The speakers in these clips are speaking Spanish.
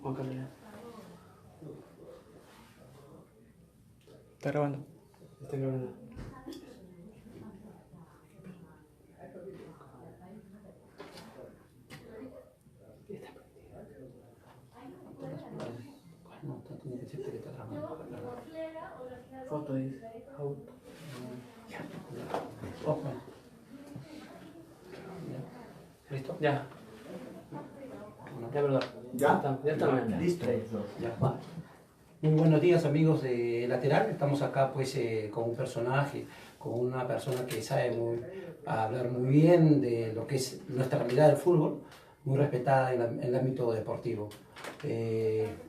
Juan Carlos. Está grabando. Está grabando. No, tiene que decirte que está grabando. Foto dice. Auto. Ojo. ¿Listo? Ya. Ya, perdón. ¿Ya? Ya está. Listo. Ya, va. Muy buenos días, amigos de Lateral. Estamos acá pues con un personaje, con una persona que sabe hablar muy bien de lo que es nuestra realidad del fútbol, muy respetada en el ámbito deportivo.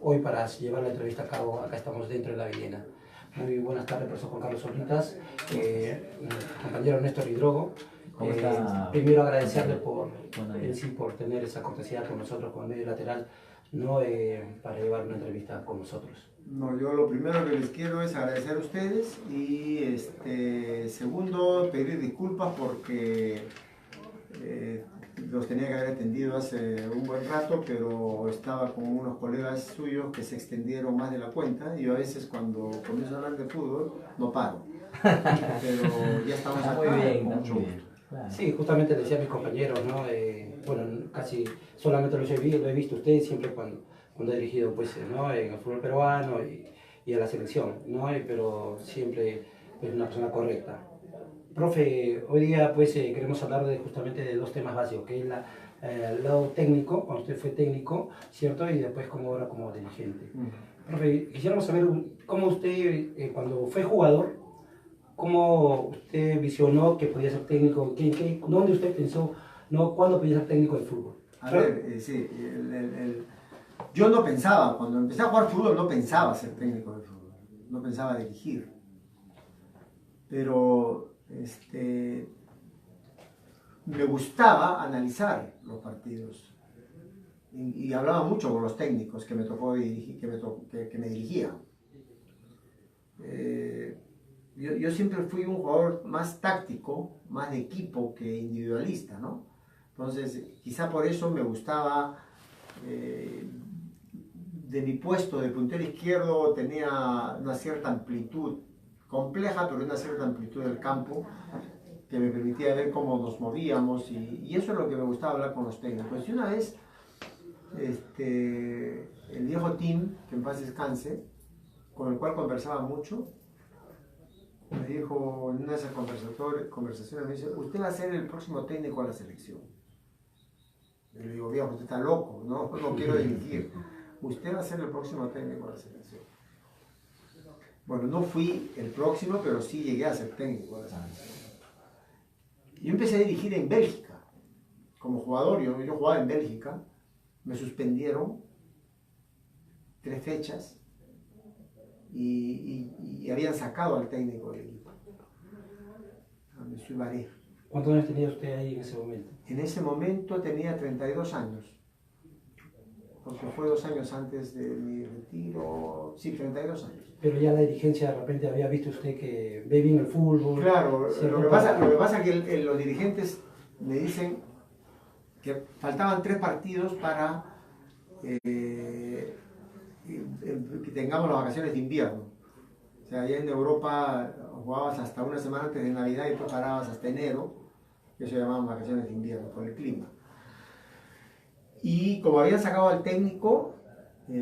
Hoy para llevar la entrevista a cabo, acá estamos dentro de La Villena. Muy buenas tardes, profesor Juan Carlos Solitas, compañero Néstor Hidrogo. Primero agradecerle por tener esa cortesía con nosotros, con medio Lateral, ¿no? Para llevar una entrevista con nosotros. No, yo lo primero que les quiero es agradecer a ustedes y segundo, pedir disculpas porque los tenía que haber atendido hace un buen rato, pero estaba con unos colegas suyos que se extendieron más de la cuenta y yo a veces cuando comienzo a hablar de fútbol no paro, pero ya estamos acá. Muy bien, con muy bien. Claro. Sí, justamente decía a mis compañeros, ¿no? Bueno, casi solamente lo he visto a usted siempre cuando he dirigido pues, ¿no? En el fútbol peruano y a la selección, ¿no? Pero siempre es una persona correcta. Profe, hoy día pues queremos hablar justamente de dos temas básicos, que es el lado técnico, cuando usted fue técnico, ¿cierto? Y después como ahora como dirigente. Profe, quisiéramos saber cómo usted, cuando fue jugador, ¿cómo usted visionó que podía ser técnico? ¿Dónde usted pensó, no, cuándo podía ser técnico de fútbol? A ver, sí, yo no pensaba, cuando empecé a jugar fútbol no pensaba ser técnico de fútbol, no pensaba dirigir, pero me gustaba analizar los partidos y hablaba mucho con los técnicos que me tocó dirigir, que me dirigían. Yo siempre fui un jugador más táctico, más de equipo que individualista, ¿no? Entonces, quizá por eso me gustaba, de mi puesto de puntero izquierdo tenía una cierta amplitud, compleja, pero una cierta amplitud del campo, que me permitía ver cómo nos movíamos, y eso es lo que me gustaba hablar con los técnicos. Y una vez, el viejo Tim, que en paz descanse, con el cual conversaba mucho, me dijo en una de esas conversaciones, me dice, usted va a ser el próximo técnico de la selección. Y le digo, viejo, usted está loco, no quiero dirigir. Usted va a ser el próximo técnico de la selección. Bueno, no fui el próximo, pero sí llegué a ser técnico de la selección. Yo empecé a dirigir en Bélgica. Como jugador, yo jugaba en Bélgica, me suspendieron 3 fechas y habían sacado al técnico del equipo, a Monsieur Baré. ¿Cuántos años tenía usted ahí en ese momento? En ese momento tenía 32 años, porque fue 2 años antes de mi retiro, sí, 32 años. Pero ya la dirigencia de repente había visto usted que ve bien el fútbol. Claro, lo que pasa es que los dirigentes me dicen que faltaban 3 partidos para que tengamos las vacaciones de invierno. O sea, allá en Europa jugabas hasta una semana antes de Navidad y preparabas hasta enero, que se llamaban vacaciones de invierno por el clima. Y como habían sacado al técnico,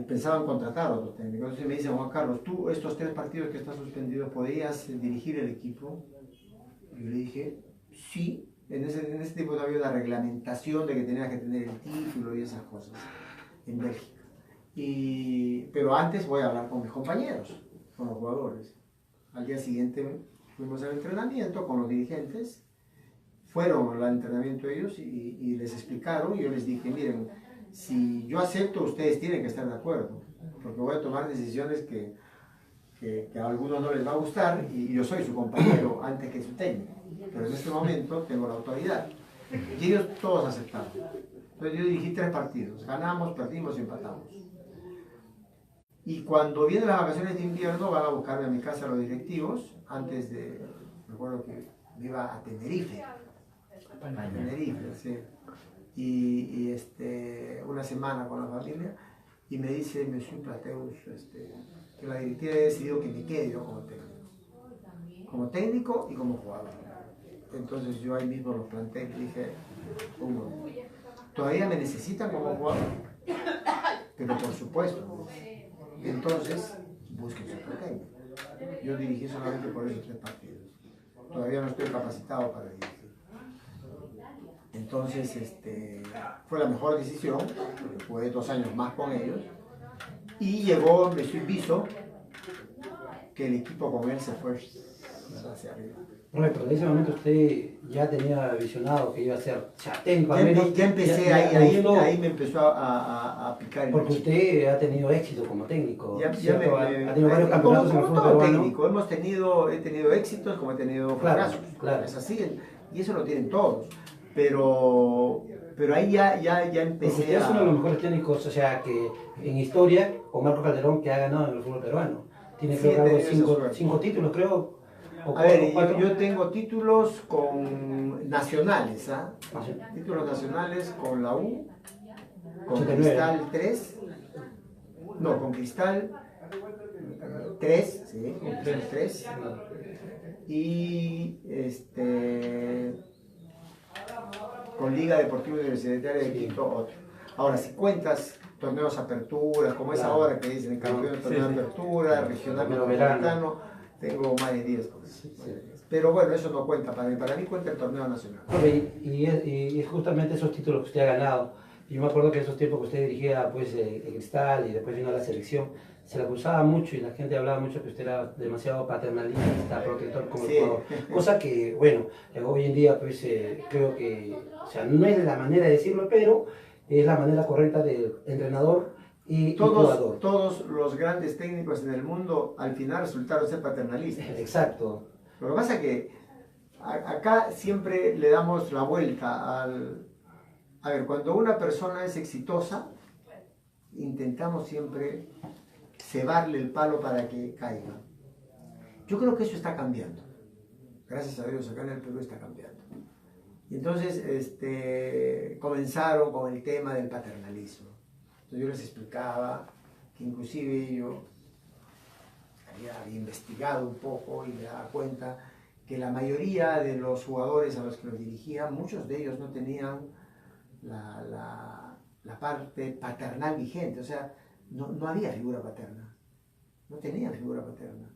pensaban contratar a otro técnico. Entonces me dicen, Juan Carlos, tú estos 3 partidos que están suspendidos, ¿podrías dirigir el equipo? Y yo le dije, sí. En ese tiempo no había una reglamentación de que tenías que tener el título y esas cosas en Bélgica. Pero antes voy a hablar con mis compañeros, con los jugadores. Al día siguiente fuimos al entrenamiento con los dirigentes, fueron al entrenamiento ellos y les explicaron, y yo les dije, miren, si yo acepto, ustedes tienen que estar de acuerdo, porque voy a tomar decisiones que a algunos no les va a gustar, y yo soy su compañero antes que su técnico, pero en este momento tengo la autoridad. Y ellos todos aceptaron. Entonces yo dirigí 3 partidos, ganamos, perdimos y empatamos. Y cuando vienen las vacaciones de invierno van a buscarme a mi casa los directivos, me acuerdo que me iba a Tenerife. Tenerife, sí. Y una semana con la familia. y me dice, Monsieur Plateus, que la directiva ha decidido que me quede yo como técnico y como jugador. Entonces yo ahí mismo lo planteé y dije, Hugo, todavía me necesitan como jugador, pero por supuesto, entonces busquen otro técnico. Yo dirigí solamente por esos 3 partidos, todavía no estoy capacitado para dirigir. Entonces fue la mejor decisión, porque jugué 2 años más con ellos, y llegó Monsieur Viso, que el equipo con él se fue hacia arriba. Bueno, pero en ese momento usted ya tenía visionado que iba a ser técnico, al Ya, menos. ya empecé, Ya ahí gustó, me empezó a picar el porque bicho. usted ha tenido éxito como técnico, Ya ¿cierto? Ha tenido varios campeonatos en el como fútbol todo peruano. técnico, he tenido éxitos como he tenido fracasos. Claro. Es así, y eso lo tienen todos. Pero ahí ya Porque empecé usted es uno de los mejores técnicos, o sea, que en historia, con Marco Calderón, que ha ganado en el fútbol peruano. Tiene, Sí, creo he que algo de tenido esa suerte. 5 títulos, creo. O A ver, 4. yo tengo títulos con nacionales, ¿ah? Ah, sí. Títulos nacionales con la U, con 89. Cristal 3, no, con Cristal 3, sí, con Cristal 3, y con Liga Deportiva Universitaria de Quito otro. Ahora, si cuentas torneos aperturas, como es Claro. ahora que dicen campeón de torneo de apertura, regional metropolitano, tengo más de 10 cosas. Pero bueno, eso no cuenta para mí cuenta el torneo nacional. Y justamente esos títulos que usted ha ganado. Yo me acuerdo que esos tiempos que usted dirigía pues, el Cristal y después vino a la selección, se le acusaba mucho y la gente hablaba mucho que usted era demasiado paternalista, protector como el jugador. Cosa que, bueno, hoy en día pues creo que, o sea, no es la manera de decirlo, pero es la manera correcta del entrenador y jugador. Todos los grandes técnicos en el mundo al final resultaron ser paternalistas. Exacto. Lo que pasa es que acá siempre le damos la vuelta al... A ver, cuando una persona es exitosa, intentamos siempre cebarle el palo para que caiga. Yo creo que eso está cambiando. Gracias a Dios, acá en el Perú está cambiando. Y entonces comenzaron con el tema del paternalismo. Entonces yo les explicaba que inclusive yo había investigado un poco y me daba cuenta que la mayoría de los jugadores a los que los dirigía, muchos de ellos no tenían la parte paternal vigente, o sea, no había figura paterna, no tenían figura paterna.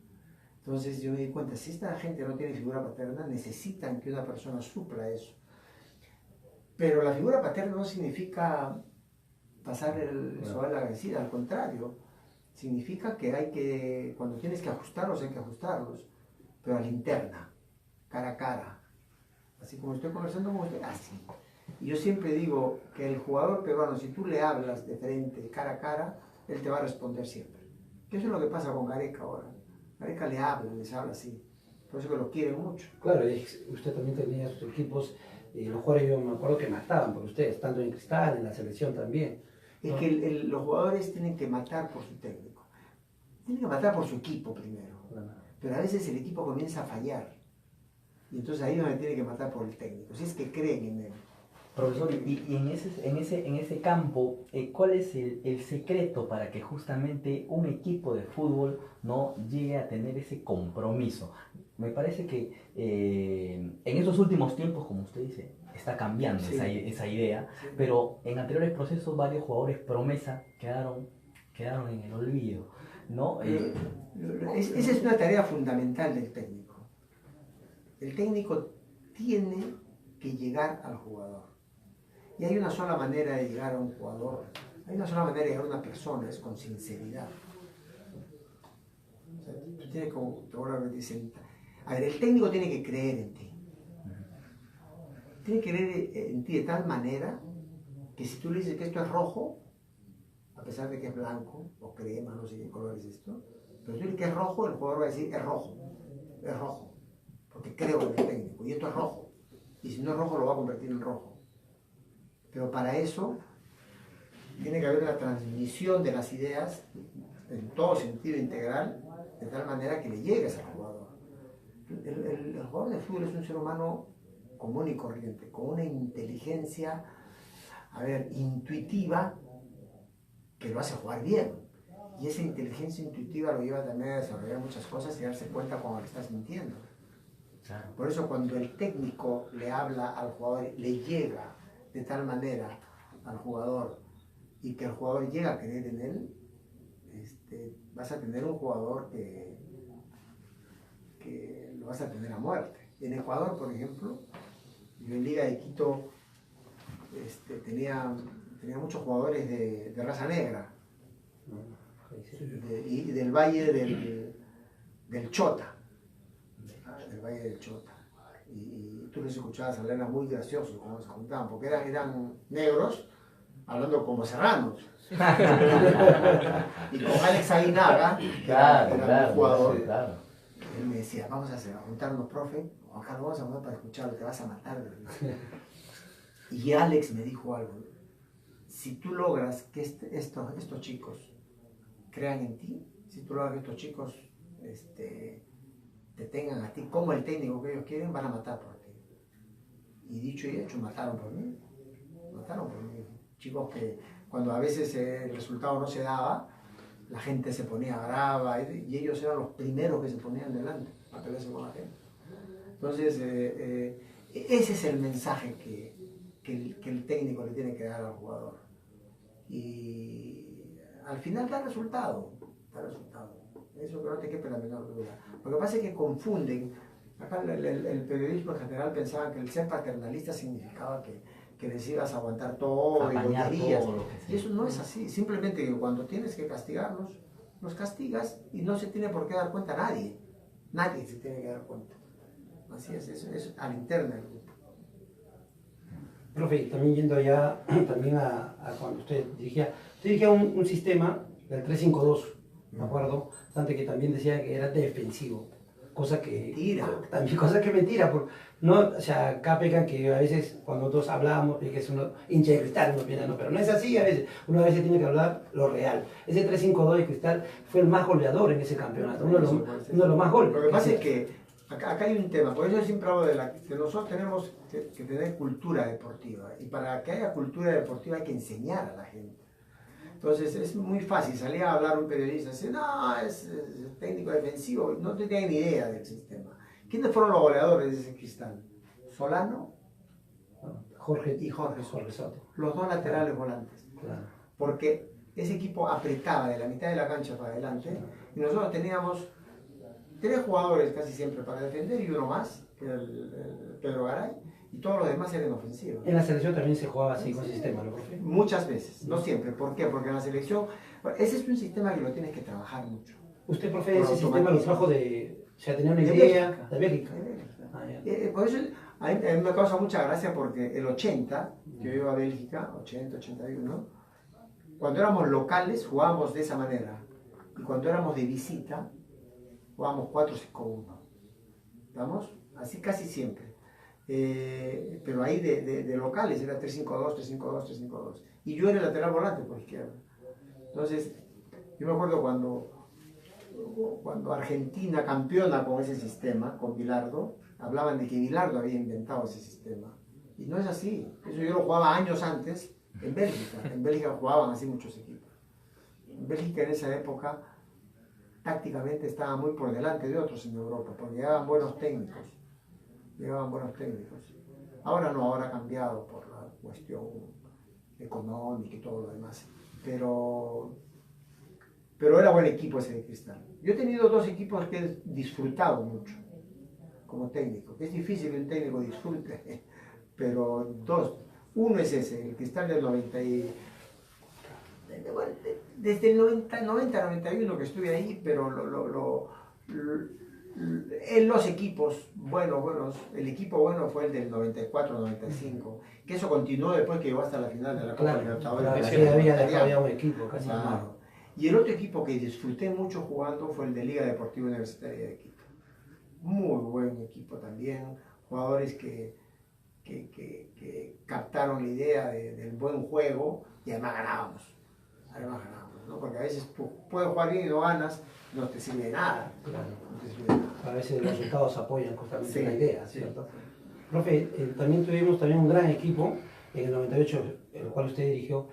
Entonces yo me di cuenta, si esta gente no tiene figura paterna, necesitan que una persona supla eso. Pero la figura paterna no significa pasar el suave a la vencida, al contrario, significa que cuando tienes que ajustarlos, hay que ajustarlos, pero a la interna, cara a cara, así como estoy conversando con usted, así. Y yo siempre digo que el jugador peruano, si tú le hablas de frente, cara a cara, él te va a responder siempre. Que eso es lo que pasa con Gareca ahora. Gareca les habla así, por eso que lo quieren mucho. Claro, y usted también tenía sus equipos, y los jugadores yo me acuerdo que mataban por ustedes, tanto en Cristal, en la selección también. Es que los jugadores tienen que matar por su técnico. Tienen que matar por su equipo primero. Pero a veces el equipo comienza a fallar. Y entonces ahí es donde tiene que matar por el técnico. Si es que creen en él. Profesor, y en ese campo, ¿cuál es el secreto para que justamente un equipo de fútbol no llegue a tener ese compromiso? Me parece que en estos últimos tiempos, como usted dice, está cambiando esa idea, pero en anteriores procesos varios jugadores promesa quedaron en el olvido, ¿no? Esa es una tarea fundamental del técnico. El técnico tiene que llegar al jugador. Y hay una sola manera de llegar a un jugador, hay una sola manera de llegar a una persona, es con sinceridad. O sea, tú tienes a ver, el técnico tiene que creer en ti. Tiene que creer en ti de tal manera que si tú le dices que esto es rojo, a pesar de que es blanco o crema, no sé qué color es esto, pero si tú dices que es rojo, el jugador va a decir es rojo, porque creo en el técnico, y esto es rojo. Y si no es rojo, lo va a convertir en rojo. Pero para eso tiene que haber una transmisión de las ideas en todo sentido integral, de tal manera que le llegues al jugador. El jugador de fútbol es un ser humano común y corriente, con una inteligencia, intuitiva, que lo hace jugar bien. Y esa inteligencia intuitiva lo lleva también a desarrollar muchas cosas y darse cuenta cuando le estás mintiendo. Claro. Por eso cuando el técnico le habla al jugador, le llega de tal manera al jugador y que el jugador llega a creer en él, vas a tener un jugador que lo vas a tener a muerte. En Ecuador, por ejemplo, yo en Liga de Quito tenía muchos jugadores de raza negra y del Valle del Chota, del Valle del Chota. Y tú les escuchabas hablar, era muy gracioso cuando se juntaban, porque eran negros hablando como serranos. Y con Alex Aguinaga, que era un jugador, claro. Él me decía, vamos a juntarnos, profe, Juan Carlos, vamos a juntar para escucharlo, te vas a matar. Y Alex me dijo algo, si tú logras que estos chicos crean en ti, si tú logras que estos chicos te tengan a ti como el técnico que ellos quieren, van a matar por ti. Y dicho y hecho, mataron por mí. Chicos que cuando a veces el resultado no se daba, la gente se ponía brava y ellos eran los primeros que se ponían delante a pelearse con la gente. Entonces, ese es el mensaje que el técnico le tiene que dar al jugador. Y al final da resultado. Eso que no te quepa la menor duda. Lo que pasa es que confunden. Acá el periodismo en general pensaba que el ser paternalista significaba que les ibas a aguantar todo y loterías. Y eso no es así. Simplemente que cuando tienes que castigarlos, los castigas y no se tiene por qué dar cuenta nadie. Nadie se tiene que dar cuenta. Así es al interno del grupo. Profe, también yendo ya también a cuando usted dirigía un sistema del 3-5-2, ¿de acuerdo? Antes que también decía que era defensivo, cosa que mentira, no, o sea, acá pecan que a veces cuando nosotros hablamos, y que es uno hincha de Cristal, uno piensa, no, pero no es así a veces, uno a veces tiene que hablar lo real. Ese 3-5-2 de Cristal fue el más goleador en ese campeonato, uno de los más goles. Lo que pasa es que acá hay un tema, por eso yo siempre hablo que nosotros tenemos que tener cultura deportiva, y para que haya cultura deportiva hay que enseñar a la gente. Entonces es muy fácil salir a hablar un periodista y decir, no, es técnico defensivo, no tiene ni idea del sistema. ¿Quiénes fueron los goleadores de ese Cristal? Solano Jorge Soto. Los dos laterales volantes. Claro. Porque ese equipo apretaba de la mitad de la cancha para adelante y nosotros teníamos 3 jugadores casi siempre para defender y uno más, que era el Pedro Garay, y todos los demás eran ofensivos. En la selección también se jugaba así con el sistema, ¿no, profe? Muchas veces, no siempre. ¿Por qué? Porque en la selección, ese es un sistema que lo tienes que trabajar mucho. ¿Usted, profe, ese sistema lo trajo o sea, tenía una idea de Bélgica? Por eso a mí me causa mucha gracia porque el 80, que yo iba a Bélgica, 80, 81, cuando éramos locales jugábamos de esa manera. Y cuando éramos de visita, jugábamos 4-5-1. ¿Estamos? Así casi siempre. Pero ahí de locales era 3-5-2, 3-5-2, 3-5-2. Y yo era el lateral volante por izquierda. Entonces, yo me acuerdo cuando Argentina campeona con ese sistema, con Bilardo, hablaban de que Bilardo había inventado ese sistema. Y no es así. Eso yo lo jugaba años antes en Bélgica. En Bélgica jugaban así muchos equipos. En Bélgica en esa época tácticamente estaba muy por delante de otros en Europa, porque llegaban buenos técnicos. Ahora no, ahora ha cambiado por la cuestión económica y todo lo demás. Pero era buen equipo ese de Cristal. Yo he tenido 2 equipos que he disfrutado mucho como técnico. Es difícil que un técnico disfrute, pero 2. Uno es ese, el Cristal del 90 desde el 90-91 que estuve ahí, pero en los equipos buenos, el equipo bueno fue el del 94-95, que eso continuó después que llegó hasta la final de la Copa Libertadores. Había un equipo casi claro. Y el otro equipo que disfruté mucho jugando fue el de Liga Deportiva Universitaria de Quito. Muy buen equipo también, jugadores que captaron la idea del buen juego y además ganábamos, ¿no? Porque a veces puedes jugar bien y no ganas, no te sirve de nada. Claro. No te sirve de nada. A veces los resultados apoyan justamente la idea, ¿cierto? Sí. Profe, también tuvimos un gran equipo en el 98, el cual usted dirigió.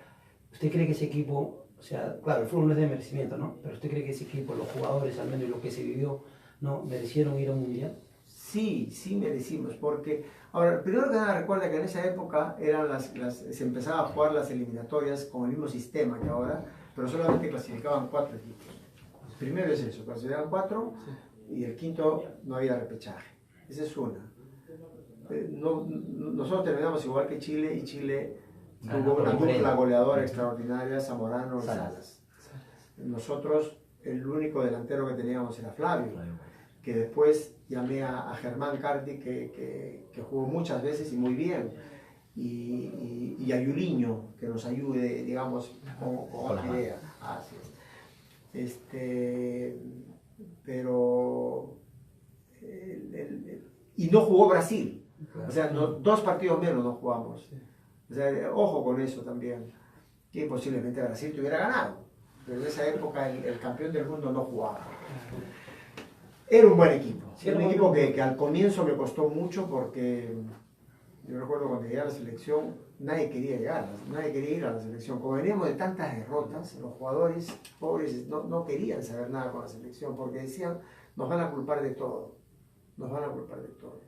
¿Usted cree que ese equipo sea, claro, el fútbol no es de merecimiento, ¿no? Pero ¿usted cree que ese equipo, los jugadores, al menos lo que se vivió, no merecieron ir a un mundial? Sí, sí merecimos, porque, ahora, primero que nada recuerda que en esa época se empezaba a jugar las eliminatorias con el mismo sistema que ahora, pero solamente clasificaban 4 equipos. Primero es eso, clasificaban 4 y el quinto no había repechaje. Esa es una. Nosotros terminamos igual que Chile, y Chile tuvo una dupla goleadora extraordinaria, Zamorano y Salas. Nosotros, el único delantero que teníamos era Flavio, que después llamé a Germán Carti, que jugó muchas veces y muy bien, y a Yuliño, que nos ayude, digamos, con la idea. Así es. Pero y no jugó Brasil, o sea, 2 partidos menos no jugamos. O sea, ojo con eso también, que posiblemente Brasil te hubiera ganado, pero en esa época el campeón del mundo no jugaba. Era un buen equipo, era un equipo que al comienzo me costó mucho, porque yo recuerdo cuando llegué a la selección, nadie quería llegar, nadie quería ir a la selección. Como veníamos de tantas derrotas, los jugadores pobres no querían saber nada con la selección, porque decían, nos van a culpar de todo, nos van a culpar de todo.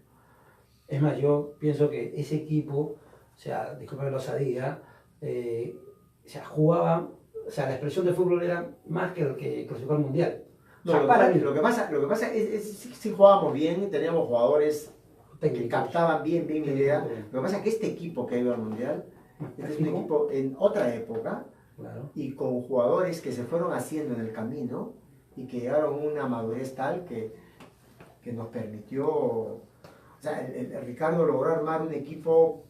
Es más, yo pienso que ese equipo, o sea, discúlpame la osadía, o sea, jugaba, o sea, la expresión de fútbol era más que el que clasificó al mundial. No, O sea, lo que pasa es que sí jugábamos bien, teníamos jugadores que captaban bien la idea. Lo que pasa es que este equipo que ha ido al mundial es un equipo en otra época, claro, y con jugadores que se fueron haciendo en el camino y que llegaron a una madurez tal que nos permitió, o sea, el Ricardo logró armar un equipo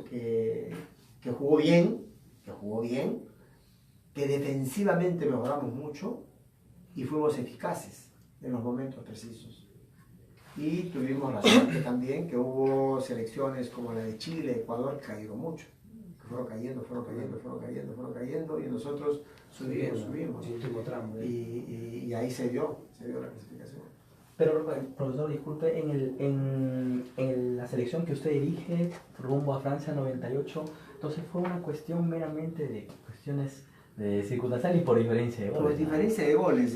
que jugó bien, que defensivamente mejoramos mucho y fuimos eficaces en los momentos precisos. Y tuvimos la suerte también que hubo selecciones como la de Chile, Ecuador, que cayeron mucho. Fueron cayendo, y nosotros subimos. Y ahí se dio la clasificación. Pero, profesor, disculpe, en la selección que usted dirige, rumbo a Francia 98, entonces fue una cuestión meramente de cuestiones de circunstancial y por diferencia de goles. Por diferencia de goles.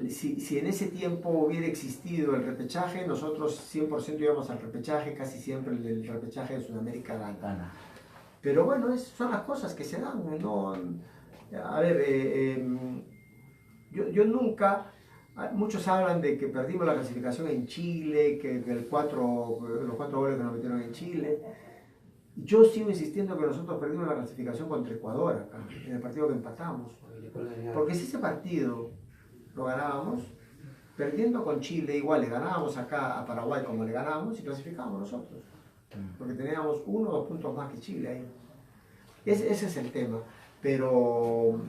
Si en ese tiempo hubiera existido el repechaje, nosotros 100% íbamos al repechaje, casi siempre el repechaje de Sudamérica gana. Pero bueno, son las cosas que se dan, ¿no? A ver, yo nunca... Muchos hablan de que perdimos la clasificación en Chile, que los 4 goles que nos metieron en Chile. Yo sigo insistiendo que nosotros perdimos la clasificación contra Ecuador acá, en el partido que empatamos. Porque si ese partido lo ganábamos, perdiendo con Chile, igual le ganábamos acá a Paraguay como le ganábamos y clasificábamos nosotros. Porque teníamos 1 o 2 puntos más que Chile ahí. Ese es el tema. Pero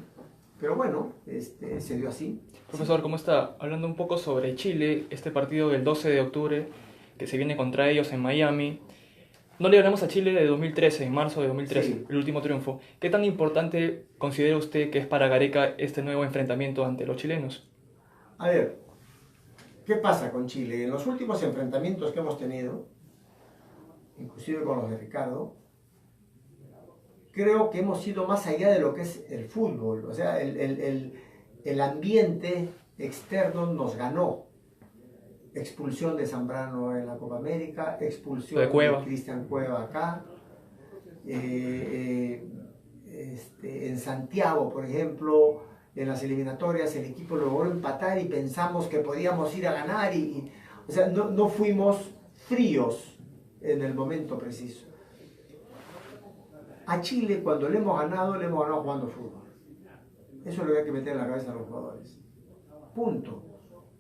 bueno, se dio así. Profesor, ¿cómo está? Hablando un poco sobre Chile, este partido del 12 de octubre, que se viene contra ellos en Miami. No le ganamos a Chile de 2013, en marzo de 2013, sí, el último triunfo. ¿Qué tan importante considera usted que es para Gareca este nuevo enfrentamiento ante los chilenos? A ver, ¿qué pasa con Chile? En los últimos enfrentamientos que hemos tenido, inclusive con los de Ricardo, creo que hemos ido más allá de lo que es el fútbol. O sea, el ambiente externo nos ganó. Expulsión de Zambrano en la Copa América, expulsión de Cristian Cueva acá. En Santiago, por ejemplo, en las eliminatorias el equipo logró empatar y pensamos que podíamos ir a ganar. O sea, no fuimos fríos en el momento preciso. A Chile, cuando le hemos ganado jugando fútbol. Eso es lo que hay que meter en la cabeza de los jugadores. Punto.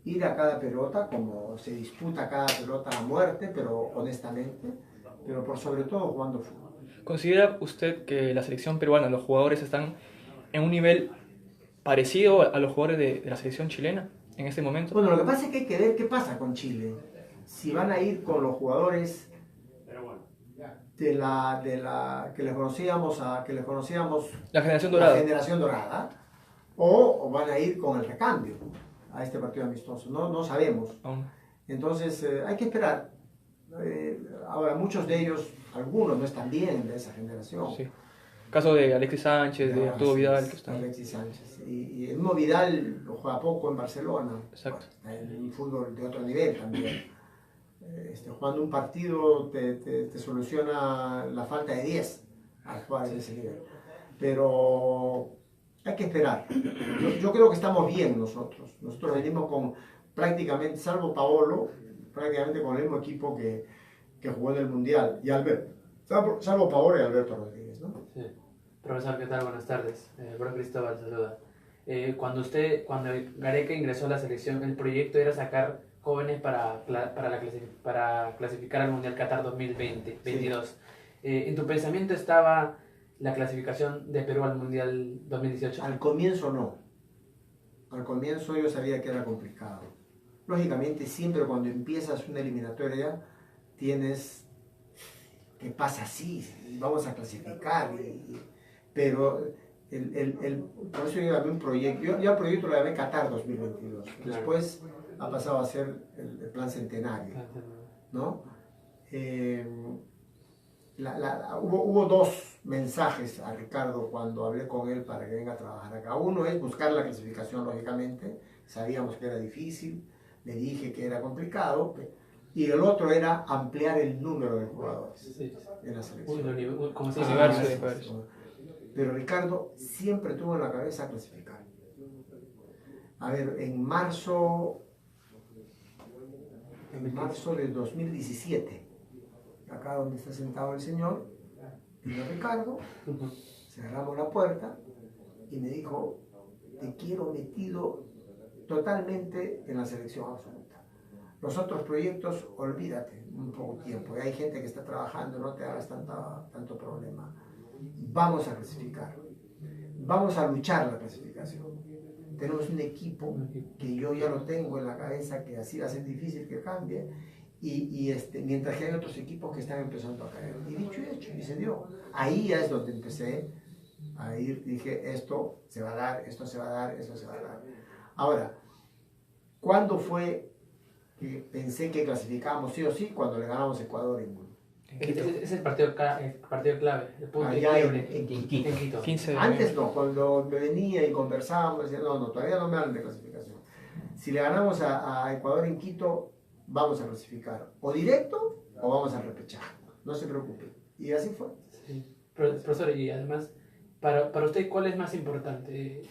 Ir a cada pelota, como se disputa cada pelota a muerte, pero honestamente, pero por sobre todo jugando fútbol. ¿Considera usted que la selección peruana, los jugadores están en un nivel parecido a los jugadores de la selección chilena en este momento? Bueno, lo que pasa es que hay que ver qué pasa con Chile. Si van a ir con los jugadores que les conocíamos, la generación dorada. La generación dorada, o van a ir con el recambio a este partido amistoso. No sabemos. Entonces hay que esperar. Ahora muchos de ellos, algunos no están bien de esa generación. Sí. Caso de Alexis Sánchez, de Arturo Vidal, que están... Alexis Sánchez. Y el mismo Vidal juega poco en Barcelona. Exacto. En un fútbol de otro nivel también. Jugando un partido te soluciona la falta de 10 al jugar en ese nivel. Pero hay que esperar. Yo creo que estamos bien nosotros. Nosotros venimos con prácticamente, salvo Paolo, prácticamente con el mismo equipo que jugó en el Mundial. Y Alberto. Salvo Paolo y Alberto Rodríguez, ¿no? Sí. Profesor, ¿qué tal? Buenas tardes. Bro Cristóbal saluda. Cuando Gareca ingresó a la selección, el proyecto era sacar jóvenes para clasificar al Mundial Qatar 2022. Sí. ¿En tu pensamiento estaba la clasificación de Perú al Mundial 2018? Al comienzo no. Al comienzo yo sabía que era complicado. Lógicamente siempre cuando empiezas una eliminatoria tienes que pasa así, vamos a clasificar, pero por eso yo llamé un proyecto, yo al proyecto lo llamé Qatar 2022, claro. Después ha pasado a ser el plan centenario, ¿no? Hubo dos mensajes a Ricardo cuando hablé con él para que venga a trabajar acá. Uno es buscar la clasificación, lógicamente, sabíamos que era difícil, le dije que era complicado, y el otro era ampliar el número de jugadores en la selección. ¿Cómo se Pero Ricardo siempre tuvo en la cabeza clasificar. A ver, en marzo de 2017, acá donde está sentado el señor, vino Ricardo, cerramos la puerta y me dijo, te quiero metido totalmente en la selección absoluta. Los otros proyectos, olvídate un poco tiempo. Hay gente que está trabajando, no te hagas tanto problema. Vamos a clasificar. Vamos a luchar la clasificación. Tenemos un equipo que yo ya lo tengo en la cabeza, que así va a ser difícil que cambie. Mientras que hay otros equipos que están empezando a caer. Y dicho y hecho, y se dio. Ahí ya es donde empecé a ir. Dije, esto se va a dar, esto se va a dar, esto se va a dar. Ahora, ¿cuándo fue que pensé que clasificábamos sí o sí? Cuando le ganamos a Ecuador en Quito. Es el partido clave, el punto en Quito. 15 de Antes no, cuando me venía y conversábamos, decía, no, todavía no me hablan de clasificación. Si le ganamos a Ecuador en Quito, vamos a clasificar. O directo o vamos a repechar. No se preocupe. Y así fue. Sí. Profesor, y además, para usted, ¿cuál es más importante?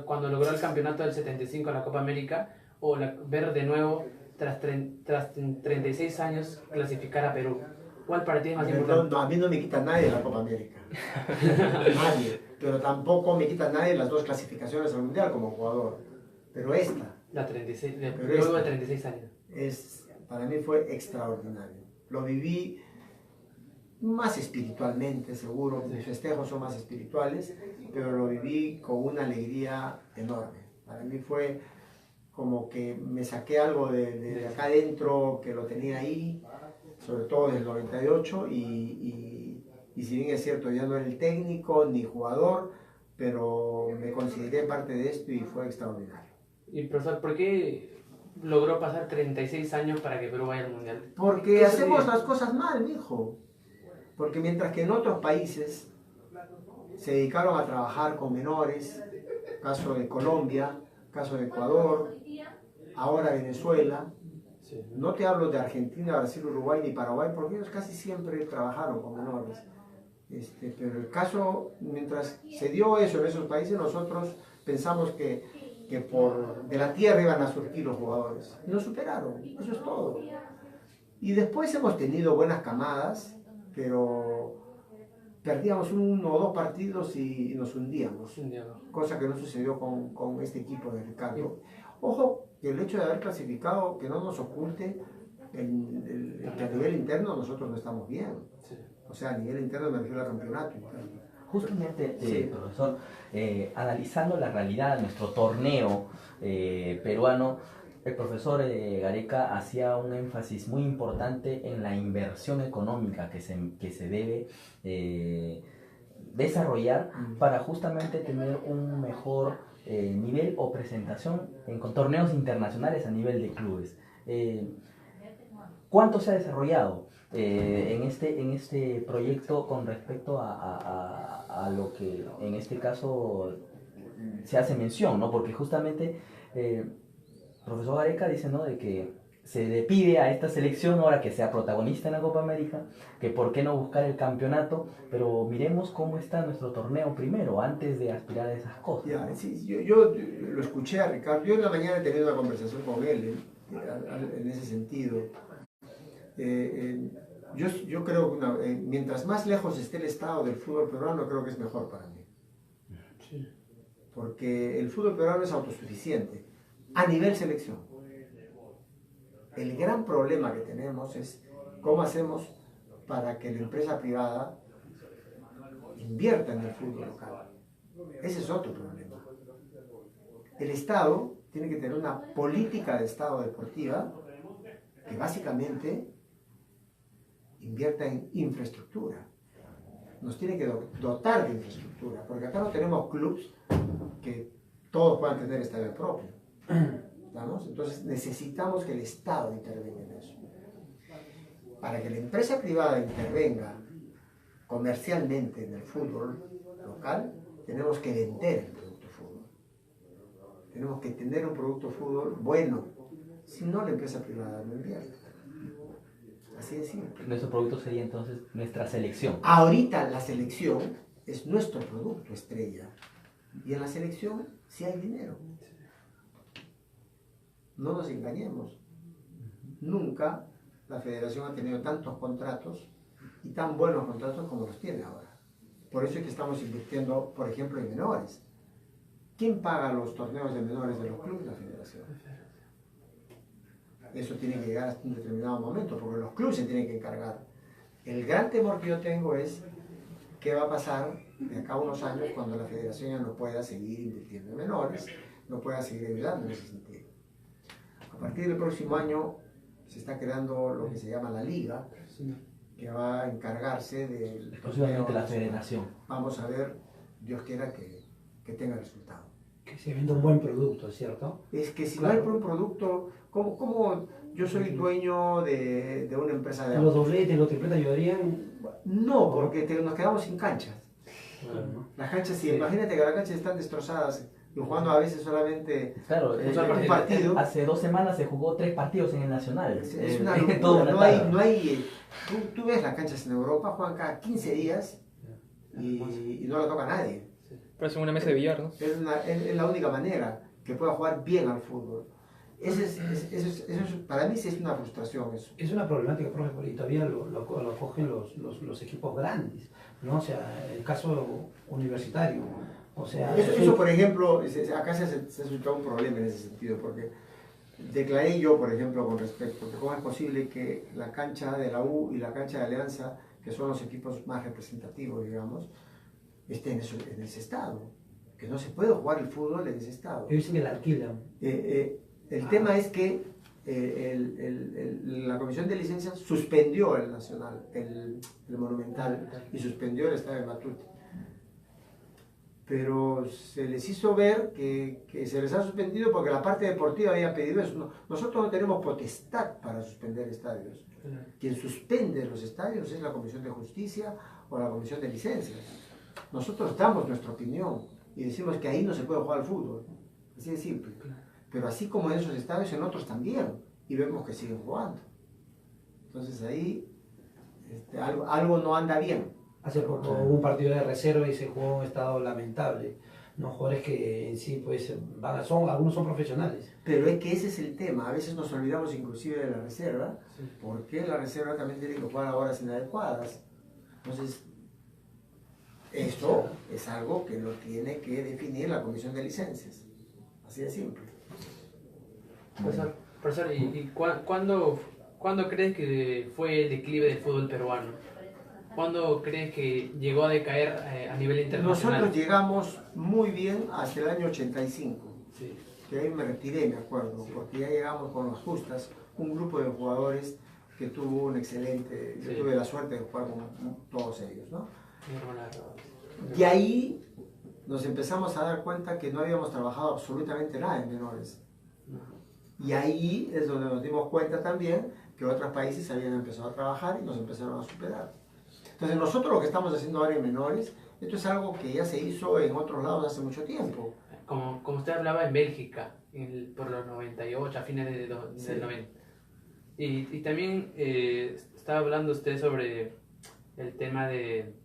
Cuando logró el campeonato del 75 en la Copa América, o ver de nuevo, tras 36 años, clasificar a Perú? ¿Cuál para ti es más importante? No, a mí no me quita nadie la Copa América. Nadie. Pero tampoco me quita nadie las dos clasificaciones al Mundial como jugador. Pero esta. Luego de 36 años. Para mí fue extraordinario. Lo viví más espiritualmente, seguro. Mis festejos son más espirituales, pero lo viví con una alegría enorme. Para mí fue como que me saqué algo de acá adentro, que lo tenía ahí, sobre todo desde el 98, y si bien es cierto, ya no era el técnico ni jugador, pero me consideré parte de esto y fue extraordinario. Y profesor, ¿por qué logró pasar 36 años para que Perú vaya al Mundial? Porque hacemos las cosas mal, mijo. Porque mientras que en otros países se dedicaron a trabajar con menores, caso de Colombia, caso de Ecuador, ahora Venezuela, no te hablo de Argentina, Brasil, Uruguay ni Paraguay, porque ellos casi siempre trabajaron con menores. Pero el caso, mientras se dio eso en esos países, nosotros pensamos que de la tierra iban a surgir los jugadores. Y nos superaron, eso es todo. Y después hemos tenido buenas camadas, pero perdíamos 1 o 2 partidos y nos hundíamos. Cosa que no sucedió con este equipo de Ricardo. Ojo, que el hecho de haber clasificado, que no nos oculte que a nivel interno nosotros no estamos bien. O sea, a nivel interno me refiero al campeonato interno. Justamente, profesor, analizando la realidad de nuestro torneo peruano, el profesor Gareca hacía un énfasis muy importante en la inversión económica que se debe desarrollar para justamente tener un mejor nivel o presentación con torneos internacionales a nivel de clubes. ¿Cuánto se ha desarrollado? en este proyecto con respecto a lo que en este caso se hace mención, ¿no? Porque justamente profesor Gareca dice, ¿no?, de que se le pide a esta selección ahora que sea protagonista en la Copa América, que por qué no buscar el campeonato, pero miremos cómo está nuestro torneo primero, antes de aspirar a esas cosas. Ya, ¿no? sí, yo lo escuché a Ricardo, yo en la mañana he tenido una conversación con él en ese sentido. Yo creo que mientras más lejos esté el estado del fútbol peruano, creo que es mejor para mí. Sí. Porque el fútbol peruano es autosuficiente a nivel selección. El gran problema que tenemos es cómo hacemos para que la empresa privada invierta en el fútbol local. Ese es otro problema. El Estado tiene que tener una política de Estado deportiva que básicamente invierta en infraestructura. Nos tiene que dotar de infraestructura, porque acá no tenemos clubes que todos puedan tener estadio propio. ¿Estamos? Entonces necesitamos que el Estado intervenga en eso. Para que la empresa privada intervenga comercialmente en el fútbol local, tenemos que vender el producto fútbol. Tenemos que tener un producto fútbol bueno. Si no, la empresa privada no invierte. Así de simple. Nuestro producto sería entonces nuestra selección. Ahorita la selección es nuestro producto estrella. Y en la selección sí hay dinero. No nos engañemos. Nunca la federación ha tenido tantos contratos y tan buenos contratos como los tiene ahora. Por eso es que estamos invirtiendo, por ejemplo, en menores. ¿Quién paga los torneos de menores de los clubes? La federación. Eso tiene que llegar hasta un determinado momento, porque los clubes se tienen que encargar. El gran temor que yo tengo es qué va a pasar de acá a unos años cuando la federación ya no pueda seguir invirtiendo en menores, no pueda seguir ayudando en ese sentido. A partir del próximo año se está creando lo que se llama la liga, que va a encargarse del Exclusivamente la federación. Vamos a ver, Dios quiera que tenga resultado. Que se venda un buen producto, ¿cierto? Es que si Claro. no hay un producto, ¿cómo yo soy dueño de una empresa de Los autos? dobletes, los tripletes ayudarían. No, porque nos quedamos sin canchas. Claro, ¿no? Las canchas, sí, Sí. imagínate que las canchas están destrozadas y jugando a veces solamente Claro, un partido. hace 2 semanas se jugó 3 partidos en el Nacional. Es una Toda locura, una no tarde. hay tú ves las canchas en Europa, juegan cada 15 días y no la toca nadie. Parece una mesa de billar, ¿no? Es la única manera que pueda jugar bien al fútbol. Para mí sí es una frustración eso. Es una problemática, profe, y todavía lo cogen los equipos grandes, ¿no? O sea, el caso universitario. O sea, Eso, por ejemplo, acá se ha suscitado un problema en ese sentido, porque declaré yo, por ejemplo, con respecto que cómo es posible que la cancha de la U y la cancha de Alianza, que son los equipos más representativos, digamos, estén en ese estado, que no se puede jugar el fútbol en ese estado. ellos dicen que la alquilan. El tema es que la Comisión de Licencias suspendió el Nacional, el Monumental, y suspendió el Estadio de Matute. Pero se les hizo ver que se les ha suspendido porque la parte deportiva había pedido eso. Nosotros no tenemos potestad para suspender estadios. Quien suspende los estadios es la Comisión de Justicia o la Comisión de Licencias. Nosotros damos nuestra opinión y decimos que ahí no se puede jugar al fútbol. Así de simple. Pero así como en esos estadios, en otros también. Y vemos que siguen jugando. Entonces ahí algo no anda bien. Hace poco hubo un partido de reserva y se jugó en un estado lamentable. No, jugadores que en sí, pues, algunos son profesionales. Pero es que ese es el tema. A veces nos olvidamos inclusive de la reserva, porque la reserva también tiene que jugar a horas inadecuadas. Entonces, esto es algo que lo tiene que definir la Comisión de Licencias. Así de simple. Profesor, ¿y cuándo crees que fue el declive del fútbol peruano? ¿Cuándo crees que llegó a decaer a nivel internacional? Nosotros llegamos muy bien hasta el año 85, Sí. que ahí me retiré, me acuerdo, porque ya llegamos con las justas, un grupo de jugadores que tuvo un excelente, yo Sí. tuve la suerte de jugar con todos ellos, ¿no? Mi hermana. Y ahí nos empezamos a dar cuenta que no habíamos trabajado absolutamente nada en menores. Y ahí es donde nos dimos cuenta también que que otros países habían empezado a trabajar y nos empezaron a superar. Entonces nosotros lo que estamos haciendo ahora en menores, esto es algo que ya se hizo en otros lados hace mucho tiempo. Como usted hablaba en Bélgica, por los 98, a fines Sí. del 90. Y también estaba hablando usted sobre el tema del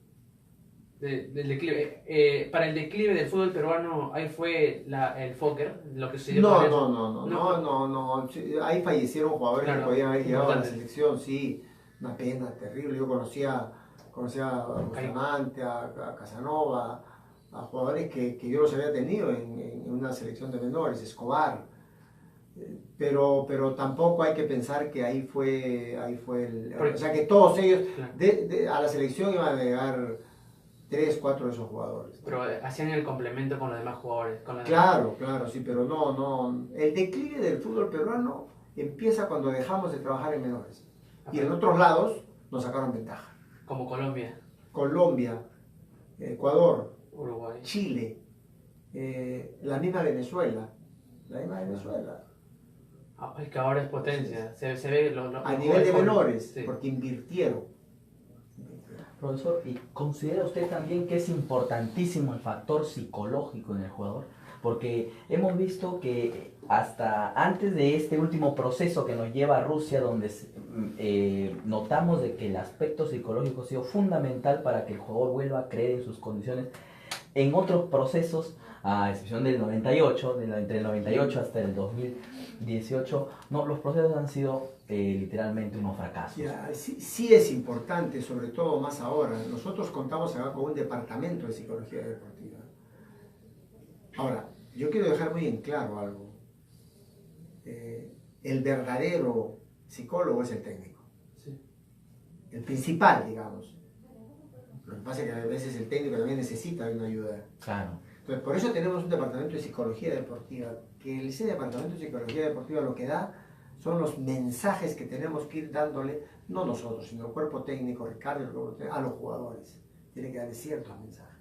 declive. Para el declive del fútbol peruano, ahí fue el Fokker, lo que sucedió con eso. No. Sí, ahí fallecieron jugadores Claro, que podían haber llegado a la importantes. selección, sí, una pena terrible. Yo conocía a Bustamante, a Casanova, a jugadores que yo los había tenido en una selección de menores, Escobar. Pero tampoco hay que pensar que ahí fue Porque- o sea, que todos ellos, Claro. a la selección iban a llegar 3, 4 de esos jugadores. Pero hacían el complemento con los demás jugadores. Claro, sí, pero no. El declive del fútbol peruano empieza cuando dejamos de trabajar en menores. Y en otros lados nos sacaron ventaja. Como Colombia, Colombia, Ecuador, Uruguay. Chile, la misma Venezuela. Es que ahora es potencia. Se ve A nivel de jóvenes. menores, Sí. porque invirtieron. Profesor, ¿y considera usted también que es importantísimo el factor psicológico en el jugador? Porque hemos visto que hasta antes de este último proceso que nos lleva a Rusia, donde notamos de que el aspecto psicológico ha sido fundamental para que el jugador vuelva a creer en sus condiciones, en otros procesos, a excepción del 98, entre el 98 hasta el 2018, no, los procesos han sido literalmente unos fracasos. Sí es importante, sobre todo más ahora. Nosotros contamos acá con un departamento de psicología deportiva. Ahora, yo quiero dejar muy en claro algo. El verdadero psicólogo es el técnico. Sí. El principal, digamos. Lo que pasa es que a veces el técnico también necesita una ayuda. Claro. Entonces, por eso tenemos un departamento de psicología deportiva, que ese departamento de psicología deportiva lo que da son los mensajes que tenemos que ir dándole, no nosotros, sino el cuerpo técnico, Ricardo, el cuerpo técnico, a los jugadores. Tiene que darle ciertos mensajes.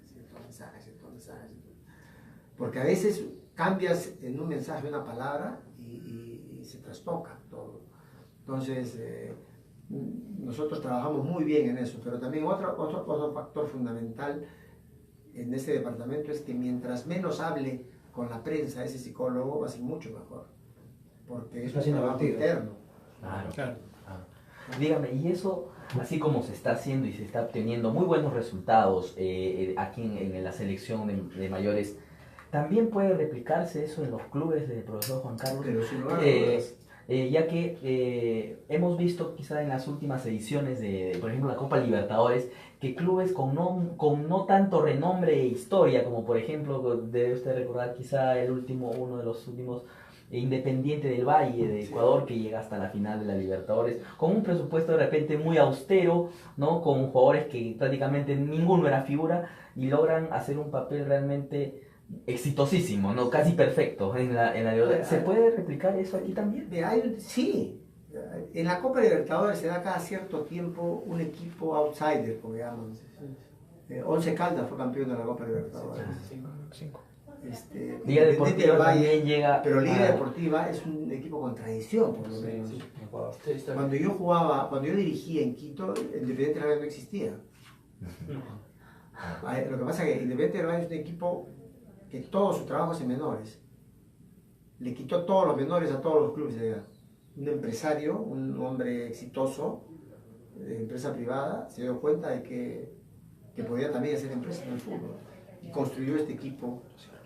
Porque a veces cambias en un mensaje una palabra y se trastoca todo. Entonces, nosotros trabajamos muy bien en eso, pero también otro factor fundamental en este departamento es que mientras menos hable con la prensa ese psicólogo va a ser mucho mejor, porque es un trabajo interno. Claro. Claro. Dígame, y eso, así como se está haciendo y se está obteniendo muy buenos resultados aquí en la selección de mayores, ¿también puede replicarse eso en los clubes del profesor Juan Carlos? Pero sin lugar a dudas. Ya que hemos visto quizá en las últimas ediciones de, por ejemplo, la Copa Libertadores, que clubes con no tanto renombre e historia, como por ejemplo, debe usted recordar quizá uno de los últimos, Independiente del Valle de Ecuador, que llega hasta la final de la Libertadores, con un presupuesto de repente muy austero, ¿no? Con jugadores que prácticamente ninguno era figura, y logran hacer un papel realmente exitosísimo, ¿no? Casi perfecto en la Libertadores. ¿Se puede replicar eso aquí también? Sí, en la Copa Libertadores se da cada cierto tiempo un equipo outsider, como llaman. Once Caldas fue campeón de la Copa Libertadores. 5. Liga Deportiva también llega. Pero Liga Deportiva es un equipo con tradición, por lo menos. Cuando yo dirigía en Quito, Independiente del Valle no existía. Lo que pasa es que Independiente del Valle es un equipo que todo su trabajo es en menores. Le quitó todos los menores a todos los clubes de allá. Un empresario, un hombre exitoso, de empresa privada, se dio cuenta de que podía también hacer empresa en el fútbol. Y construyó este equipo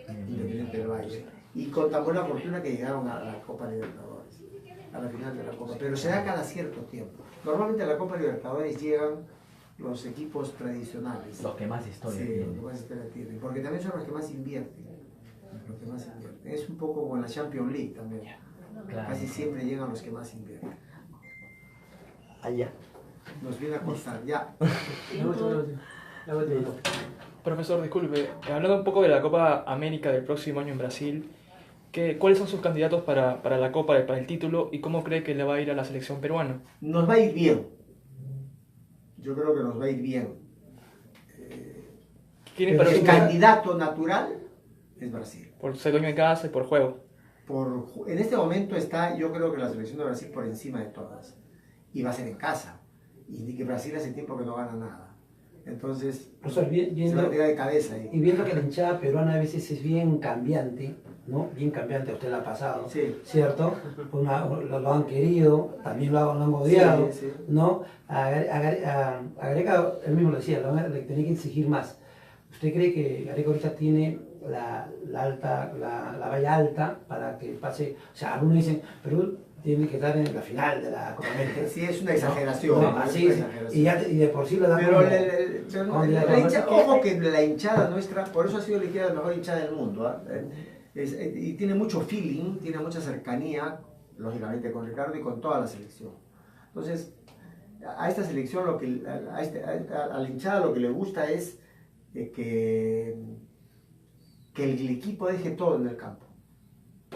Independiente del Valle. Y con tan buena fortuna que llegaron a la Copa Libertadores, a la final de la Copa. Pero se da cada cierto tiempo. Normalmente a la Copa Libertadores llegan los equipos tradicionales. Los que más historia Sí, tienen. los que más historia tienen. Porque también son los que más invierten. Es un poco como en la Champions League también. Claro. Casi siempre llegan los que más invierten. Allá. Nos viene a costar, ya. La última. Profesor, disculpe, hablando un poco de la Copa América del próximo año en Brasil, ¿cuáles son sus candidatos para la Copa, para el título, y cómo cree que le va a ir a la selección peruana? Nos va a ir bien. Yo creo que nos va a ir bien. ¿Quién Pero para El usted? candidato natural es Brasil. Por ser dueño de casa y por juego. En este momento está, yo creo que la selección de Brasil por encima de todas. y va a ser en casa. Y que Brasil hace tiempo que no gana nada. Entonces, Profesor, se va a tirar de cabeza ahí. y viendo que la hinchada peruana a veces es bien cambiante, ¿no? Bien cambiante, usted la ha pasado, Sí. ¿cierto? Lo han querido, también lo han odiado, Sí, sí. ¿no? A Gareca, él mismo lo decía, le tenía que exigir más. ¿Usted cree que Gareca ahorita tiene la valla alta para que pase? O sea, algunos dicen, Perú tiene que estar en la final de la Copa América. Sí, es una exageración. No, ¿no? Es así una es, exageración. y de por sí lo dan Pero como- ojo que la hinchada nuestra, por eso ha sido elegida la mejor hinchada del mundo. ¿Ah? Y tiene mucho feeling, tiene mucha cercanía, lógicamente con Ricardo y con toda la selección. Entonces, a esta selección, a la hinchada lo que le gusta es que el equipo deje todo en el campo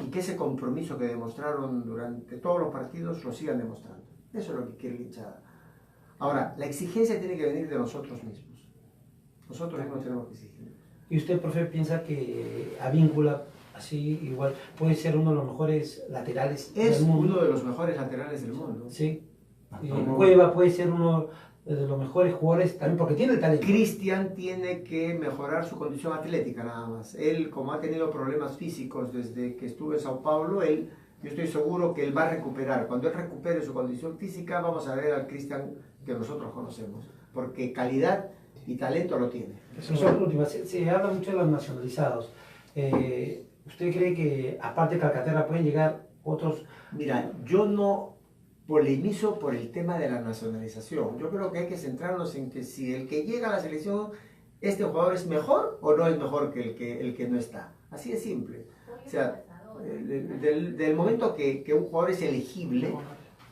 y que ese compromiso que demostraron durante todos los partidos lo sigan demostrando. Eso es lo que quiere la hinchada. Ahora, la exigencia tiene que venir de nosotros mismos. Nosotros mismos tenemos que exigir. ¿Y usted, profe, piensa que Advíncula, así igual, puede ser uno de los mejores laterales Es del mundo? uno de los mejores laterales del mundo. Sí. Como- Cueva puede ser uno de los mejores jugadores también porque tiene el talento. Cristian tiene que mejorar su condición atlética nada más. Él, como ha tenido problemas físicos desde que estuvo en Sao Paulo, yo estoy seguro que él va a recuperar. Cuando él recupere su condición física, vamos a ver al Cristian que nosotros conocemos. Porque calidad y talento lo tiene. Profesor, última, se habla mucho de los nacionalizados. ¿Usted cree que, aparte de Calcaterra, pueden llegar otros? Mira, yo no polemizo por el tema de la nacionalización. Yo creo que hay que centrarnos en que si el que llega a la selección, este jugador es mejor o no es mejor que el que no está. Así de simple. O sea, del momento que un jugador es elegible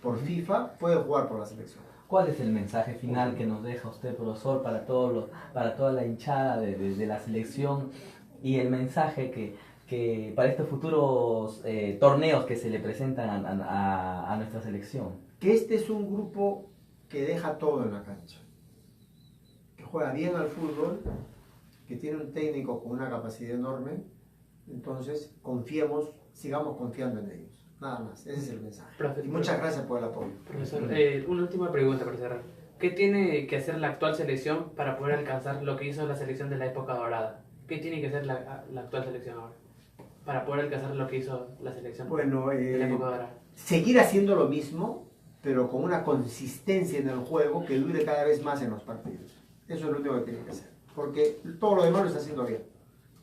por FIFA, puede jugar por la selección. ¿Cuál es el mensaje final que nos deja usted, profesor, para toda la hinchada de la selección y el mensaje que para estos futuros torneos que se le presentan a nuestra selección? Que este es un grupo que deja todo en la cancha, que juega bien al fútbol, que tiene un técnico con una capacidad enorme, entonces sigamos confiando en ellos. Nada más, ese es el mensaje. Profe, Y muchas gracias por el apoyo. Profesor, una última pregunta para cerrar. ¿Qué tiene que hacer la actual selección para poder alcanzar lo que hizo la selección de la época dorada? ¿Qué tiene que hacer la actual selección ahora para poder alcanzar lo que hizo la selección Bueno, de la época dorada? seguir haciendo lo mismo, pero con una consistencia en el juego que dure cada vez más en los partidos. Eso es lo único que tiene que hacer, porque todo lo demás lo está haciendo bien.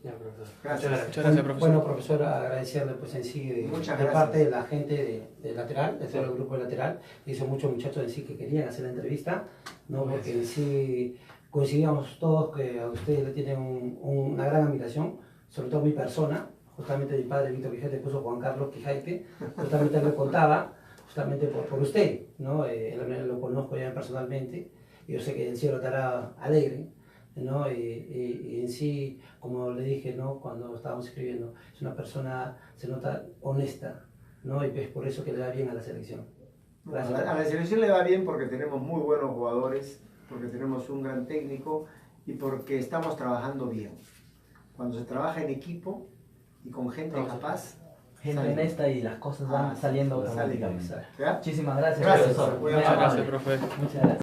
Ya, profesor. Gracias. Muchas Muchas gracias, profesor. Bueno, profesor, agradecerle pues en sí Muchas de gracias. parte de la gente de lateral, de todo el grupo de lateral. Hizo muchos muchachos en sí que querían hacer la entrevista, ¿no? Porque en sí coincidíamos todos que a ustedes le tienen una gran admiración, sobre todo mi persona. Justamente mi padre, Víctor Quijaite, puso Juan Carlos Quijaite, justamente le contaba, justamente por usted, ¿no? Él lo conozco ya personalmente, y yo sé que el cielo estará alegre, ¿no? Y en sí, como le dije, ¿no? Cuando estábamos escribiendo, es una persona, se nota honesta, ¿no? Y es por eso que le va bien a la selección. Gracias. A la selección le va bien porque tenemos muy buenos jugadores, porque tenemos un gran técnico y porque estamos trabajando bien. Cuando se trabaja en equipo y con gente capaz, Gente sale. honesta y las cosas van saliendo sale bien. automáticamente. ¿Ya? Muchísimas gracias, Gracias, profesor. muy Muy amable. amable. Gracias, profe. Muchas gracias.